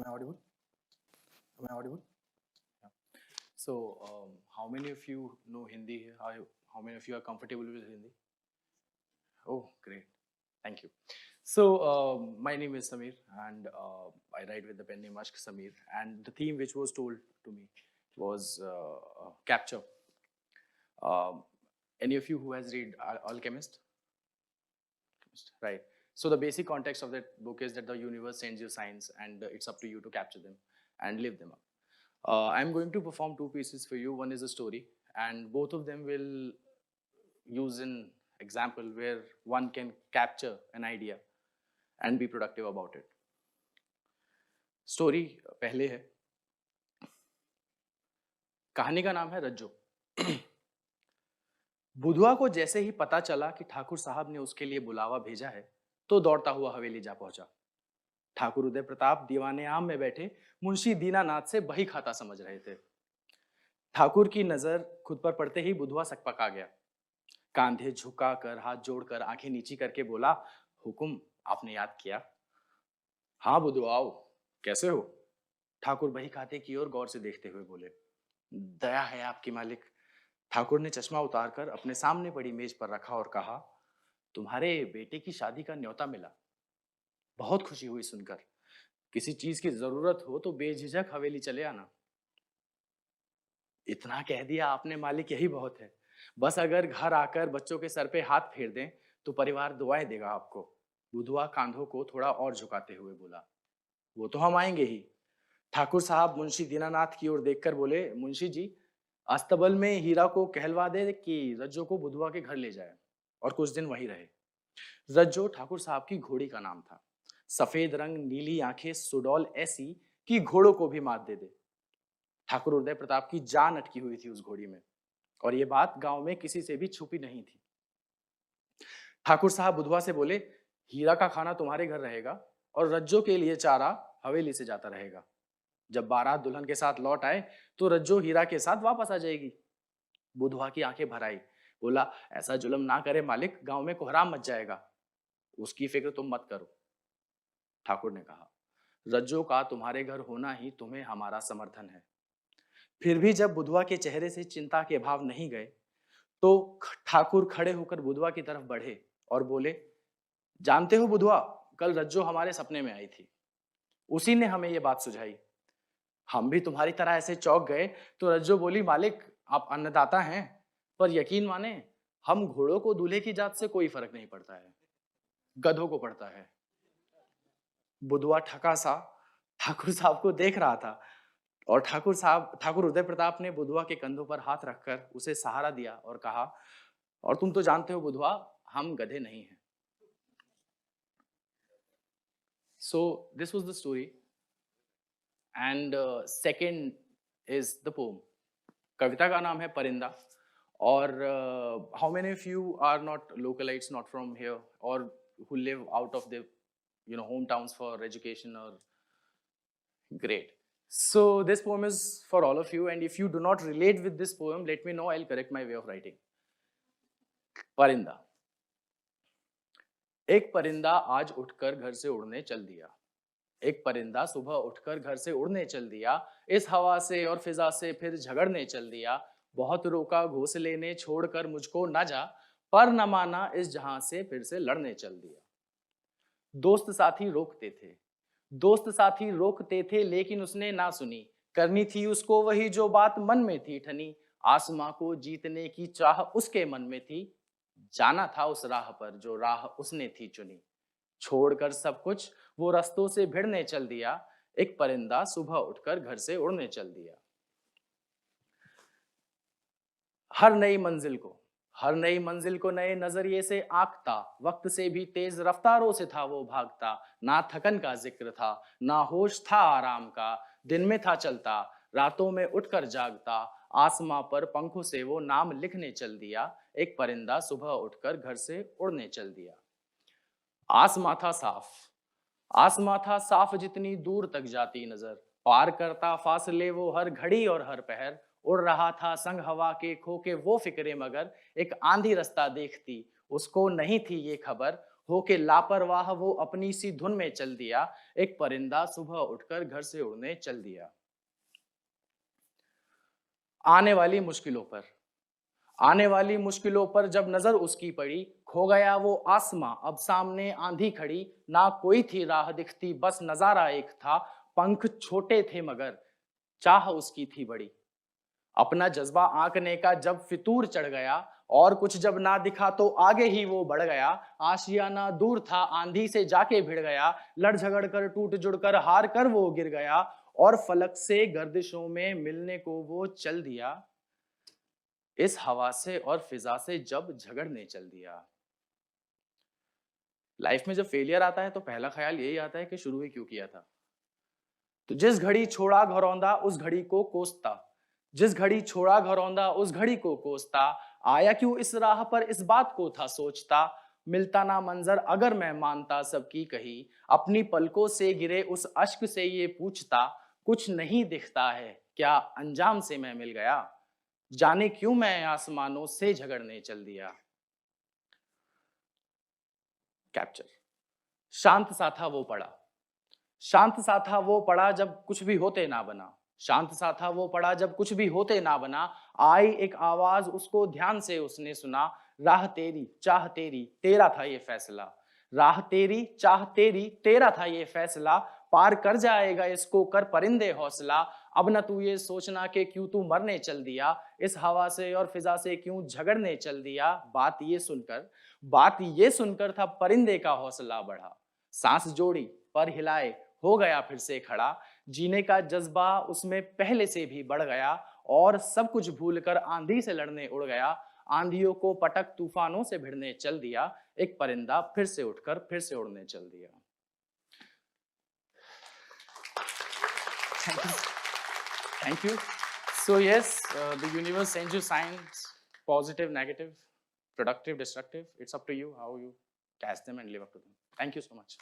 Am I audible? Am I audible? Yeah. So, how many of you know Hindi here? How many of you are comfortable with Hindi? Oh, great. Thank you. So, my name is Samir, and I write with the pen name Ashk Samir. And the theme which was told to me was capture. Um, any of you who has read Alchemist? Right. So the basic context of that book is that the universe sends you signs, and it's up to you to capture them and live them up. I'm going to perform two pieces for you. One is a story, and both of them will use an example where one can capture an idea and be productive about it. Story पहले है. कहानी का नाम है रज्जो. बुधवा को जैसे ही पता चला कि ठाकुर साहब ने उसके लिए बुलावा भेजा है, तो दौड़ता हुआ हवेली जा पहुंचा. ठाकुर उदय प्रताप दीवाने आम में बैठे मुंशी दीनानाथ से बही खाता समझ रहे थे. ठाकुर की नजर खुद पर पड़ते ही बुधवा सकपका गया. कांधे झुकाकर हाथ जोड़कर आंखें नीची करके बोला, हुकुम, आपने याद किया? हाँ बुधवा, आओ. कैसे हो? ठाकुर बही खाते की ओर गौर से देखते हुए बोले, दया है आपकी मालिक. ठाकुर ने चश्मा उतारकर अपने सामने पड़ी मेज पर रखा और कहा, तुम्हारे बेटे की शादी का न्योता मिला. बहुत खुशी हुई सुनकर. किसी चीज की जरूरत हो तो बेझिझक हवेली चले आना. इतना कह दिया आपने मालिक, यही बहुत है. बस अगर घर आकर बच्चों के सर पे हाथ फेर दें तो परिवार दुआएं देगा आपको. बुधवा कांधों को थोड़ा और झुकाते हुए बोला, वो तो हम आएंगे ही. ठाकुर साहब मुंशी दीनानाथ की ओर देखकर बोले, मुंशी जी, अस्तबल में हीरा को कहलवा दे कि रज्जो को बुधवा के घर ले जाए और कुछ दिन वहीं रहे. रज्जो ठाकुर साहब की घोड़ी का नाम था. सफेद रंग, नीली आंखें, सुडौल ऐसी कि घोड़ों को भी मात दे दे. ठाकुर उदय प्रताप की जान अटकी हुई थी उस घोड़ी में, और ये बात गांव में किसी से भी छुपी नहीं थी. ठाकुर साहब बुधवा से बोले, हीरा का खाना तुम्हारे घर रहेगा और रज्जो के लिए चारा हवेली से जाता रहेगा. जब बारात दुल्हन के साथ लौट आए तो रज्जो हीरा के साथ वापस आ जाएगी. बुधवा की आंखें भर आई. बोला, ऐसा जुल्म ना करे मालिक, गांव में कोहराम मच जाएगा. उसकी फिक्र तुम मत करो. ठाकुर ने कहा, रज्जो का तुम्हारे घर होना ही तुम्हें हमारा समर्थन है. फिर भी जब बुधवा के चेहरे से चिंता के भाव नहीं गए तो ठाकुर खड़े होकर बुधवा की तरफ बढ़े और बोले, जानते हो बुधवा, कल रज्जो हमारे सपने में आई थी. उसी ने हमें यह बात सुझाई. हम भी तुम्हारी तरह ऐसे चौंक गए तो रज्जो बोली, मालिक, आप अन्नदाता हैं, पर यकीन माने, हम घोड़ों को दूल्हे की जात से कोई फर्क नहीं पड़ता है, गधों को पड़ता है. बुधवा ठका सा ठाकुर साहब को देख रहा था, और ठाकुर उदय प्रताप ने बुधवा के कंधों पर हाथ रखकर उसे सहारा दिया और कहा, और तुम तो जानते हो बुधवा, हम गधे नहीं हैं. So this was the story, and second is the poem. कविता का नाम है परिंदा. और how many of you are not localites, not from here, or who live out of the hometowns for education? Or great. So this poem is for all of you, and if you do not relate with this poem, let me know, I'll correct my way of writing. परिंदा. एक परिंदा आज उठकर घर से उड़ने चल दिया. एक परिंदा सुबह उठकर घर से उड़ने चल दिया. इस हवा से और फिजा से फिर झगड़ने चल दिया. बहुत रोका घोंसले ने छोड़कर मुझको न जा, पर न माना इस जहां से फिर से लड़ने चल दिया. दोस्त साथी रोकते थे लेकिन उसने ना सुनी. करनी थी उसको वही जो बात मन में थी ठनी. आसमां को जीतने की चाह उसके मन में थी. जाना था उस राह पर जो राह उसने थी चुनी. छोड़कर सब कुछ वो रास्तों से भिड़ने चल दिया. एक परिंदा सुबह उठकर घर से उड़ने चल दिया. हर नई मंजिल को नए नजरिए से आंकता. वक्त से भी तेज रफ्तारों से था वो भागता. ना थकन का जिक्र था, ना होश था आराम का. दिन में था चलता, रातों में उठकर जागता. आसमां पर पंखों से वो नाम लिखने चल दिया. एक परिंदा सुबह उठकर घर से उड़ने चल दिया. आसमां था साफ जितनी दूर तक जाती नजर. पार करता फासले वो हर घड़ी और हर पहर. उड़ रहा था संग हवा के खो के वो फिक्रे, मगर एक आंधी रास्ता देखती उसको नहीं थी ये खबर. होके लापरवाह वो अपनी सी धुन में चल दिया। एक परिंदा सुबह उठकर घर से उड़ने चल दिया। आने वाली मुश्किलों पर। आने वाली मुश्किलों पर जब नजर उसकी पड़ी, खो गया वो आसमां, अब सामने आंधी खड़ी। ना कोई थी राह दिखती, बस नजारा एक था। पंख छोटे थे मगर चाह उसकी थी बड़ी। अपना जज्बा आंकने का जब फितूर चढ़ गया, और कुछ जब ना दिखा तो आगे ही वो बढ़ गया। आशियाना दूर था, आंधी से जाके भिड़ गया। लड़ झगड़ कर टूट जुड़ कर हार कर वो गिर गया, और फलक से गर्दिशों में मिलने को वो चल दिया। इस हवा से और फिजा से जब झगड़ने चल दिया। लाइफ में जब फेलियर आता है तो पहला ख्याल यही आता है कि शुरू ही क्यों किया था। तो जिस घड़ी छोड़ा घरौंदा उस घड़ी को कोसता, जिस घड़ी छोड़ा घरौंदा उस घड़ी को कोसता। आया क्यों इस राह पर इस बात को था सोचता। मिलता ना मंजर अगर मैं मानता सबकी कही, अपनी पलकों से गिरे उस अश्क से ये पूछता। कुछ नहीं दिखता है क्या अंजाम से मैं मिल गया, जाने क्यों मैं आसमानों से झगड़ने चल दिया। कैप्चर। शांत सा था वो पड़ा, शांत सा था वो पड़ा जब कुछ भी होते ना बना। शांत सा था वो पड़ा जब कुछ भी होते ना बना। आई एक आवाज उसको ध्यान से उसने सुना। राह तेरी चाह तेरी तेरा था ये फैसला। राह तेरी चाह तेरी तेरा था ये फैसला। पार कर जाएगा इसको कर परिंदे हौसला। अब न तू ये सोचना कि क्यों तू मरने चल दिया, इस हवा से और फिजा से क्यों झगड़ने चल दिया। बात ये सुनकर था परिंदे का हौसला बढ़ा। सांस जोड़ी पर हिलाए हो गया फिर से खड़ा। जीने का जज्बा उसमें पहले से भी बढ़ गया, और सब कुछ भूलकर आंधी से लड़ने उड़ गया। आंधियों को पटक तूफानों से भिड़ने चल दिया। एक परिंदा फिर से उठकर फिर से उड़ने चल दिया। Thank you. So yes, the universe sends you signs, positive, negative, productive, destructive. It's up to you how you catch them and live up to them. Thank you so much.